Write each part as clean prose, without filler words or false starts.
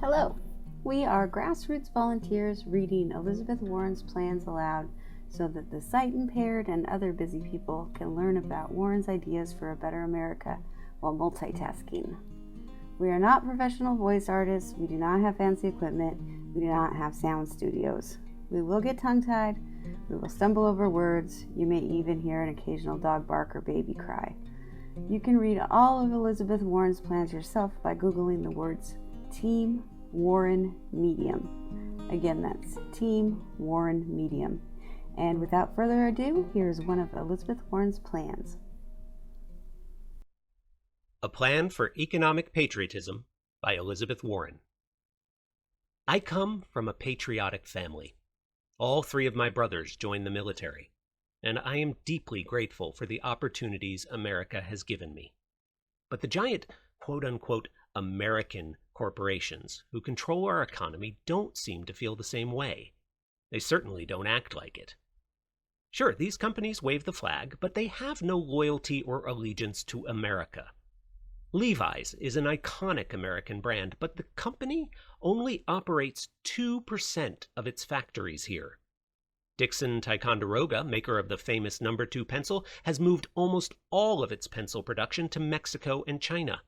Hello, we are grassroots volunteers reading Elizabeth Warren's plans aloud so that the sight impaired and other busy people can learn about Warren's ideas for a better America while multitasking. We are not professional voice artists, we do not have fancy equipment, we do not have sound studios. We will get tongue-tied, we will stumble over words, you may even hear an occasional dog bark or baby cry. You can read all of Elizabeth Warren's plans yourself by Googling the words Team Warren Medium. Again, that's Team Warren Medium. And without further ado, here's one of Elizabeth Warren's plans. A Plan for Economic Patriotism by Elizabeth Warren. I come from a patriotic family. All three of my brothers joined the military, and I am deeply grateful for the opportunities America has given me. But the giant quote-unquote American corporations who control our economy don't seem to feel the same way. They certainly don't act like it. Sure, these companies wave the flag, but they have no loyalty or allegiance to America. Levi's is an iconic American brand, but the company only operates 2% of its factories here. Dixon Ticonderoga, maker of the famous No. 2 pencil, has moved almost all of its pencil production to Mexico and China.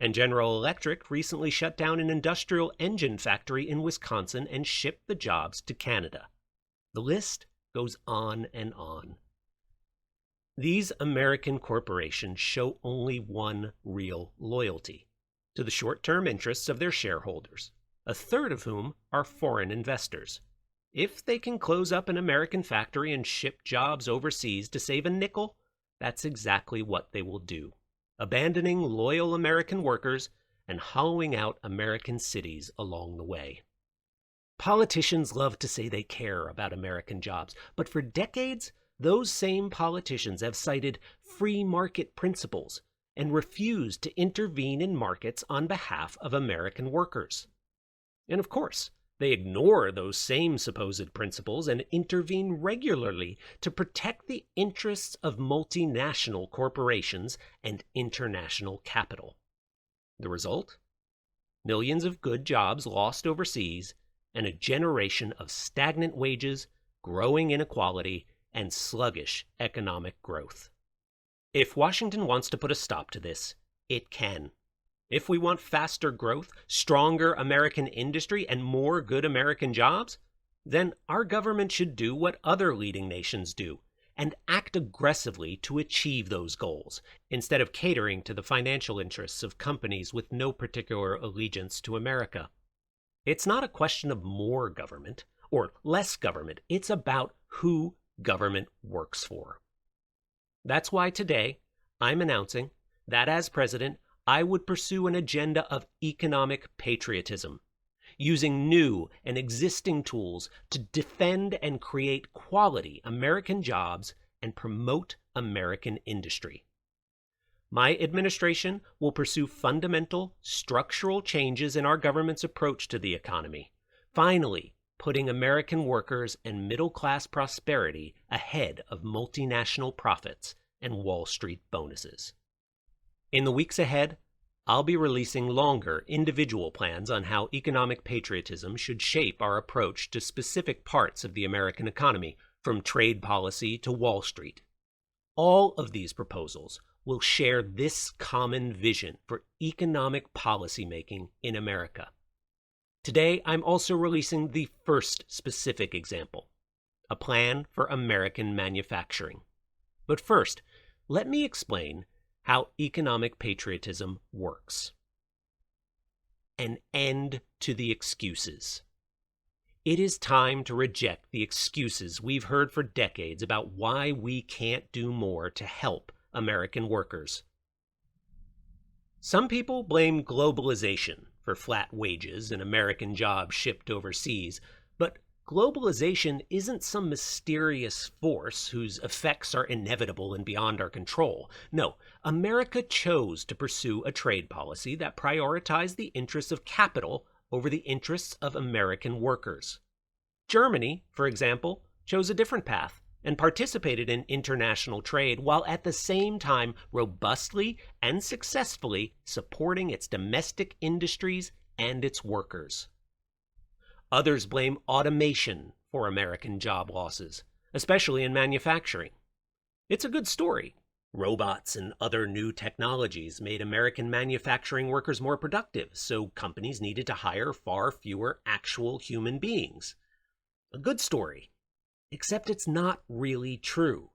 And General Electric recently shut down an industrial engine factory in Wisconsin and shipped the jobs to Canada. The list goes on and on. These American corporations show only one real loyalty: to the short-term interests of their shareholders, a third of whom are foreign investors. If they can close up an American factory and ship jobs overseas to save a nickel, that's exactly what they will do, abandoning loyal American workers and hollowing out American cities along the way. Politicians love to say they care about American jobs, but for decades, those same politicians have cited free market principles and refused to intervene in markets on behalf of American workers. And of course, they ignore those same supposed principles and intervene regularly to protect the interests of multinational corporations and international capital. The result? Millions of good jobs lost overseas and a generation of stagnant wages, growing inequality, and sluggish economic growth. If Washington wants to put a stop to this, it can. If we want faster growth, stronger American industry, and more good American jobs, then our government should do what other leading nations do and act aggressively to achieve those goals, instead of catering to the financial interests of companies with no particular allegiance to America. It's not a question of more government or less government. It's about who government works for. That's why today I'm announcing that as president, I would pursue an agenda of economic patriotism, using new and existing tools to defend and create quality American jobs and promote American industry. My administration will pursue fundamental, structural changes in our government's approach to the economy, finally putting American workers and middle-class prosperity ahead of multinational profits and Wall Street bonuses. In the weeks ahead, I'll be releasing longer individual plans on how economic patriotism should shape our approach to specific parts of the American economy, from trade policy to Wall Street. All of these proposals will share this common vision for economic policymaking in America. Today, I'm also releasing the first specific example, a plan for American manufacturing. But first, let me explain how economic patriotism works. An end to the excuses. It is time to reject the excuses we've heard for decades about why we can't do more to help American workers. Some people blame globalization for flat wages and American jobs shipped overseas, but globalization isn't some mysterious force whose effects are inevitable and beyond our control. No, America chose to pursue a trade policy that prioritized the interests of capital over the interests of American workers. Germany, for example, chose a different path and participated in international trade while at the same time robustly and successfully supporting its domestic industries and its workers. Others blame automation for American job losses, especially in manufacturing. It's a good story. Robots and other new technologies made American manufacturing workers more productive, so companies needed to hire far fewer actual human beings. A good story, except it's not really true.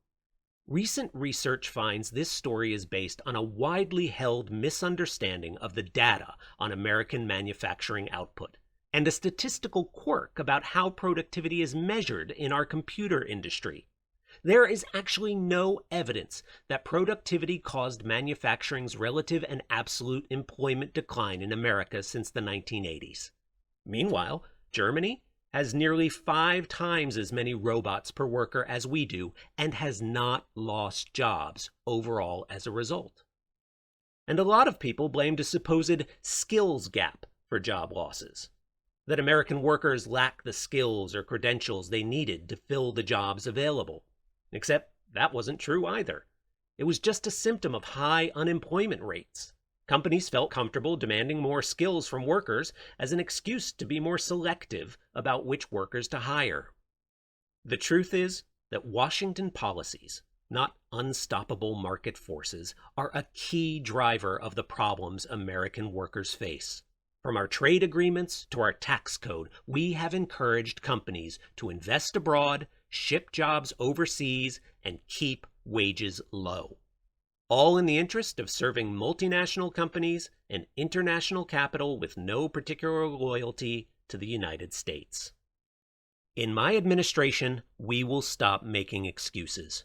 Recent research finds this story is based on a widely held misunderstanding of the data on American manufacturing output, and a statistical quirk about how productivity is measured in our computer industry. There is actually no evidence that productivity caused manufacturing's relative and absolute employment decline in America since the 1980s. Meanwhile, Germany has nearly 5 times as many robots per worker as we do and has not lost jobs overall as a result. And a lot of people blamed a supposed skills gap for job losses, that American workers lack the skills or credentials they needed to fill the jobs available. Except that wasn't true either. It was just a symptom of high unemployment rates. Companies felt comfortable demanding more skills from workers as an excuse to be more selective about which workers to hire. The truth is that Washington policies, not unstoppable market forces, are a key driver of the problems American workers face. From our trade agreements to our tax code, we have encouraged companies to invest abroad, ship jobs overseas, and keep wages low. All in the interest of serving multinational companies and international capital with no particular loyalty to the United States. In my administration, we will stop making excuses.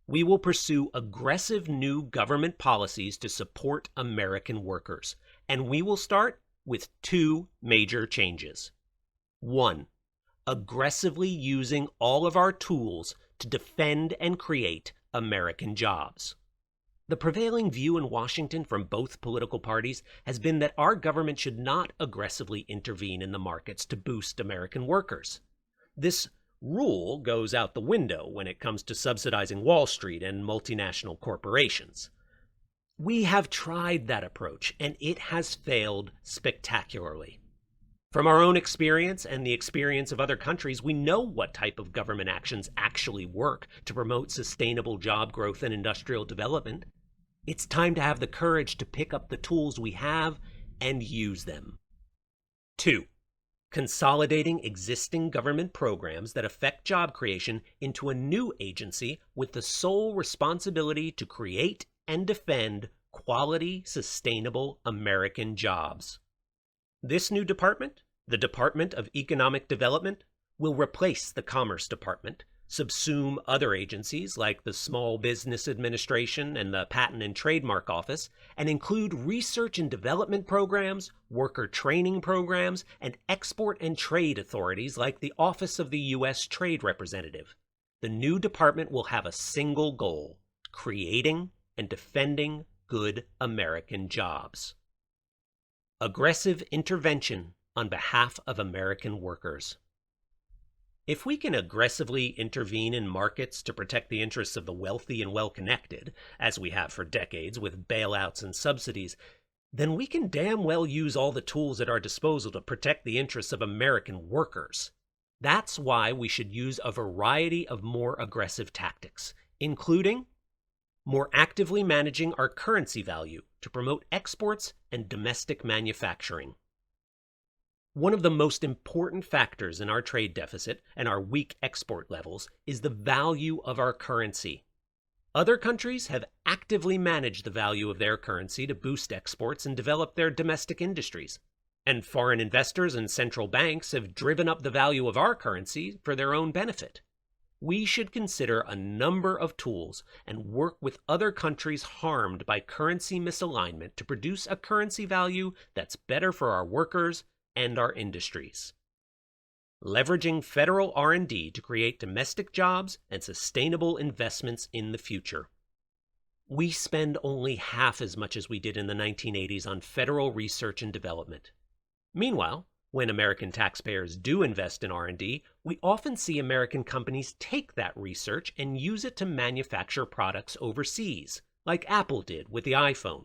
We will pursue aggressive new government policies to support American workers, and we will start with 2 major changes. 1. Aggressively using all of our tools to defend and create American jobs. The prevailing view in Washington from both political parties has been that our government should not aggressively intervene in the markets to boost American workers. This rule goes out the window when it comes to subsidizing Wall Street and multinational corporations. We have tried that approach, and it has failed spectacularly. From our own experience and the experience of other countries, we know what type of government actions actually work to promote sustainable job growth and industrial development. It's time to have the courage to pick up the tools we have and use them. 2. Consolidating existing government programs that affect job creation into a new agency with the sole responsibility to create and defend quality, sustainable American jobs. This new department, the Department of Economic Development, will replace the Commerce Department, subsume other agencies like the Small Business Administration and the Patent and Trademark Office, and include research and development programs, worker training programs, and export and trade authorities like the Office of the U.S. Trade Representative. The new department will have a single goal: creating and defending good American jobs. Aggressive intervention on behalf of American workers. If we can aggressively intervene in markets to protect the interests of the wealthy and well-connected, as we have for decades with bailouts and subsidies, then we can damn well use all the tools at our disposal to protect the interests of American workers. That's why we should use a variety of more aggressive tactics, including more actively managing our currency value to promote exports and domestic manufacturing. One of the most important factors in our trade deficit and our weak export levels is the value of our currency. Other countries have actively managed the value of their currency to boost exports and develop their domestic industries. And foreign investors and central banks have driven up the value of our currency for their own benefit. We should consider a number of tools and work with other countries harmed by currency misalignment to produce a currency value that's better for our workers and our industries. Leveraging federal R&D to create domestic jobs and sustainable investments in the future. We spend only half as much as we did in the 1980s on federal research and development. Meanwhile, when American taxpayers do invest in R&D, we often see American companies take that research and use it to manufacture products overseas, like Apple did with the iPhone.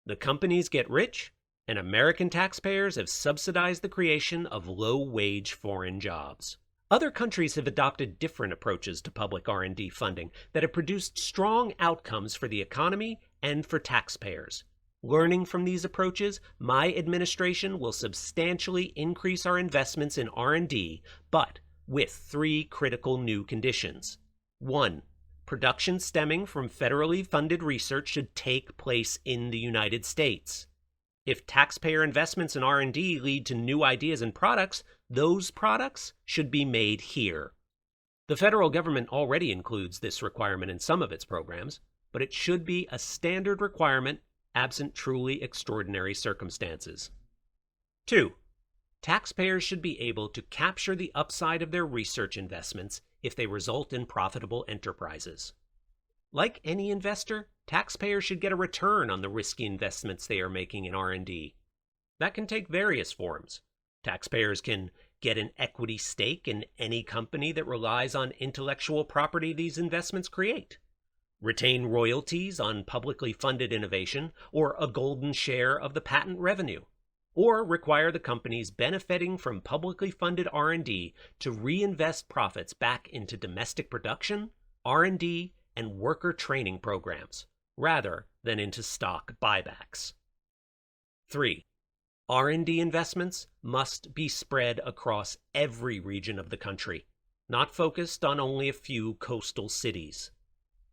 The companies get rich, and American taxpayers have subsidized the creation of low-wage foreign jobs. Other countries have adopted different approaches to public R&D funding that have produced strong outcomes for the economy and for taxpayers. Learning from these approaches, my administration will substantially increase our investments in R&D, but with 3 critical new conditions. 1. Production stemming from federally funded research should take place in the United States. If taxpayer investments in R&D lead to new ideas and products, those products should be made here. The federal government already includes this requirement in some of its programs, but it should be a standard requirement absent truly extraordinary circumstances. 2. Taxpayers should be able to capture the upside of their research investments if they result in profitable enterprises. Like any investor, taxpayers should get a return on the risky investments they are making in R&D. That can take various forms. Taxpayers can get an equity stake in any company that relies on intellectual property these investments create, retain royalties on publicly funded innovation, or a golden share of the patent revenue, or require the companies benefiting from publicly funded R&D to reinvest profits back into domestic production, R&D, and worker training programs, rather than into stock buybacks. 3. R&D investments must be spread across every region of the country, not focused on only a few coastal cities.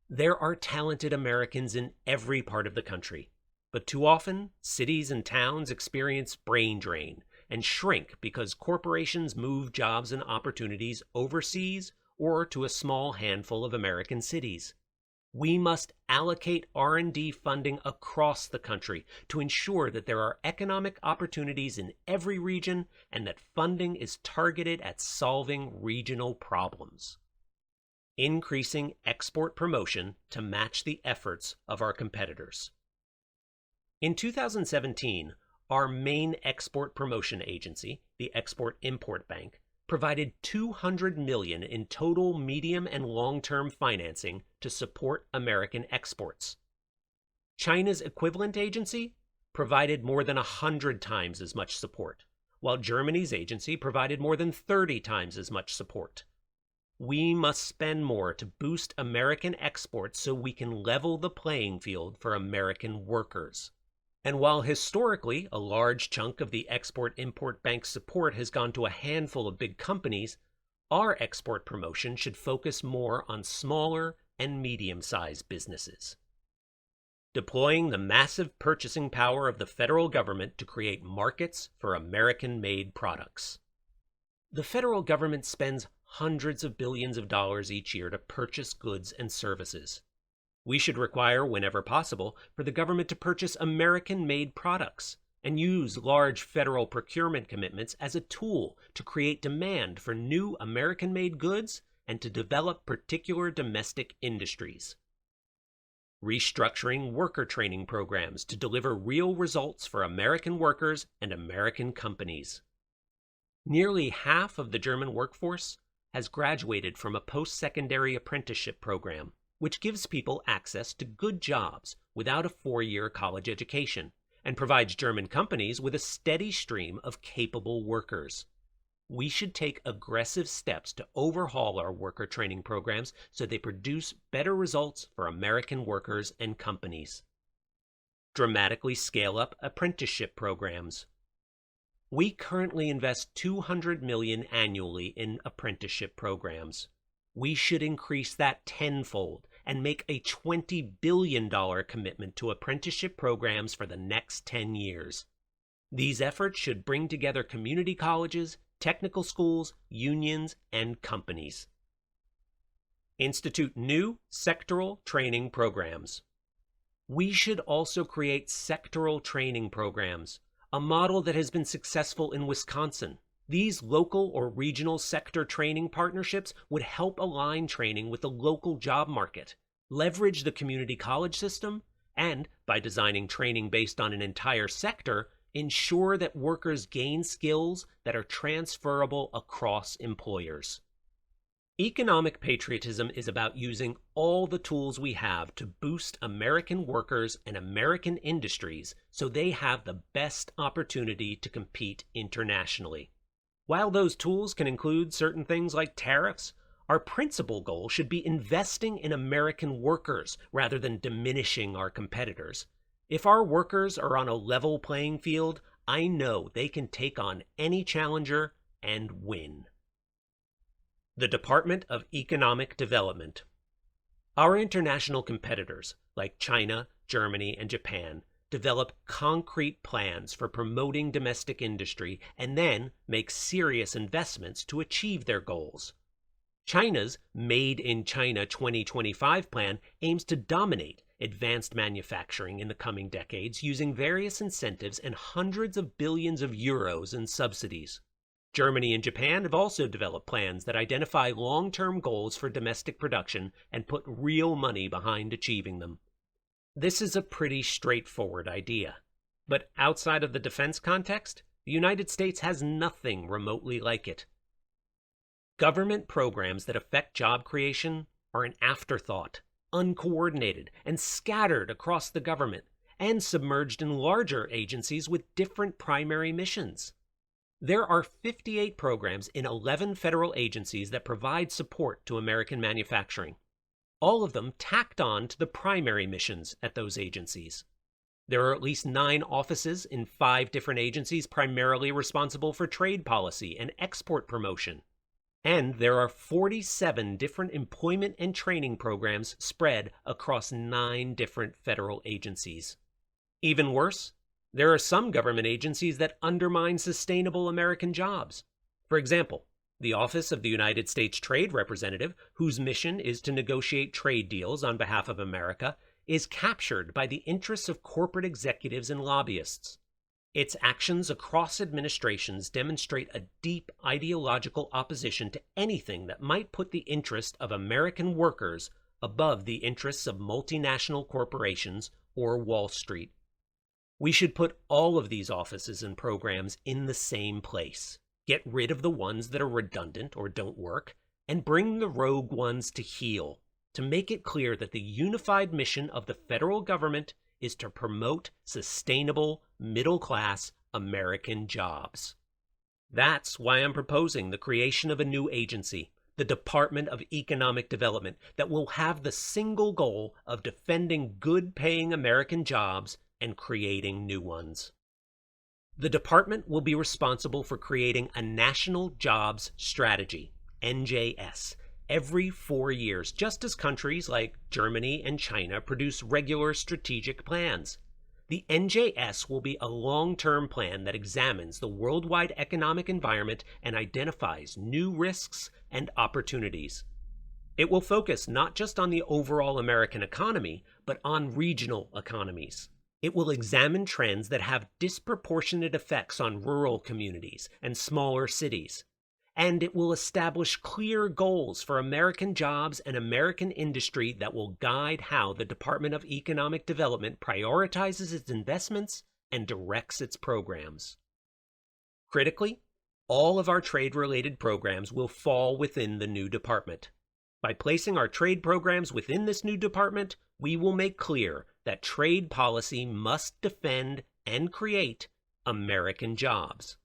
There are talented Americans in every part of the country, but too often, cities and towns experience brain drain and shrink because corporations move jobs and opportunities overseas or to a small handful of American cities. We must allocate R&D funding across the country to ensure that there are economic opportunities in every region and that funding is targeted at solving regional problems. Increasing export promotion to match the efforts of our competitors. In 2017, our main export promotion agency, the Export-Import Bank, provided $200 million in total medium and long-term financing to support American exports. China's equivalent agency provided more than 100 times as much support, while Germany's agency provided more than 30 times as much support. We must spend more to boost American exports so we can level the playing field for American workers. And while historically a large chunk of the Export-Import Bank's support has gone to a handful of big companies, our export promotion should focus more on smaller and medium-sized businesses. Deploying the massive purchasing power of the federal government to create markets for American-made products. The federal government spends hundreds of billions of dollars each year to purchase goods and services. We should require, whenever possible, for the government to purchase American-made products and use large federal procurement commitments as a tool to create demand for new American-made goods and to develop particular domestic industries. Restructuring worker training programs to deliver real results for American workers and American companies. Nearly half of the German workforce has graduated from a post-secondary apprenticeship program, which gives people access to good jobs without a 4-year college education and provides German companies with a steady stream of capable workers. We should take aggressive steps to overhaul our worker training programs so they produce better results for American workers and companies. Dramatically scale up apprenticeship programs. We currently invest $200 million annually in apprenticeship programs. We should increase that tenfold and make a $20 billion commitment to apprenticeship programs for the next 10 years. These efforts should bring together community colleges, technical schools, unions, and companies. Institute new sectoral training programs. We should also create sectoral training programs, a model that has been successful in Wisconsin. These local or regional sector training partnerships would help align training with the local job market, leverage the community college system, and, by designing training based on an entire sector, ensure that workers gain skills that are transferable across employers. Economic patriotism is about using all the tools we have to boost American workers and American industries so they have the best opportunity to compete internationally. While those tools can include certain things like tariffs, our principal goal should be investing in American workers rather than diminishing our competitors. If our workers are on a level playing field, I know they can take on any challenger and win. The Department of Economic Development. Our international competitors, like China, Germany, and Japan, develop concrete plans for promoting domestic industry and then make serious investments to achieve their goals. China's Made in China 2025 plan aims to dominate advanced manufacturing in the coming decades using various incentives and hundreds of billions of euros in subsidies. Germany and Japan have also developed plans that identify long-term goals for domestic production and put real money behind achieving them. This is a pretty straightforward idea, but outside of the defense context, the United States has nothing remotely like it. Government programs that affect job creation are an afterthought, uncoordinated, and scattered across the government, and submerged in larger agencies with different primary missions. There are 58 programs in 11 federal agencies that provide support to American manufacturing, all of them tacked on to the primary missions at those agencies. There are at least 9 offices in 5 different agencies primarily responsible for trade policy and export promotion. And there are 47 different employment and training programs spread across 9 different federal agencies. Even worse, there are some government agencies that undermine sustainable American jobs. For example, the Office of the United States Trade Representative, whose mission is to negotiate trade deals on behalf of America, is captured by the interests of corporate executives and lobbyists. Its actions across administrations demonstrate a deep ideological opposition to anything that might put the interest of American workers above the interests of multinational corporations or Wall Street. We should put all of these offices and programs in the same place, get rid of the ones that are redundant or don't work, and bring the rogue ones to heel, to make it clear that the unified mission of the federal government is to promote sustainable, middle-class American jobs. That's why I'm proposing the creation of a new agency, the Department of Economic Development, that will have the single goal of defending good-paying American jobs and creating new ones. The department will be responsible for creating a National Jobs Strategy, NJS, every 4 years, just as countries like Germany and China produce regular strategic plans. The NJS will be a long-term plan that examines the worldwide economic environment and identifies new risks and opportunities. It will focus not just on the overall American economy, but on regional economies. It will examine trends that have disproportionate effects on rural communities and smaller cities. And it will establish clear goals for American jobs and American industry that will guide how the Department of Economic Development prioritizes its investments and directs its programs. Critically, all of our trade-related programs will fall within the new department. By placing our trade programs within this new department, we will make clear that trade policy must defend and create American jobs.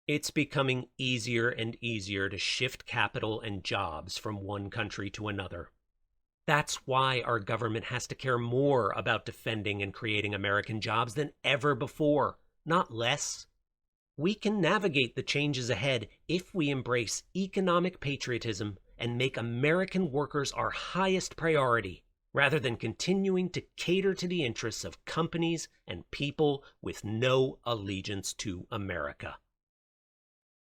It's becoming easier and easier to shift capital and jobs from one country to another. That's why our government has to care more about defending and creating American jobs than ever before, not less. We can navigate the changes ahead if we embrace economic patriotism and make American workers our highest priority, rather than continuing to cater to the interests of companies and people with no allegiance to America.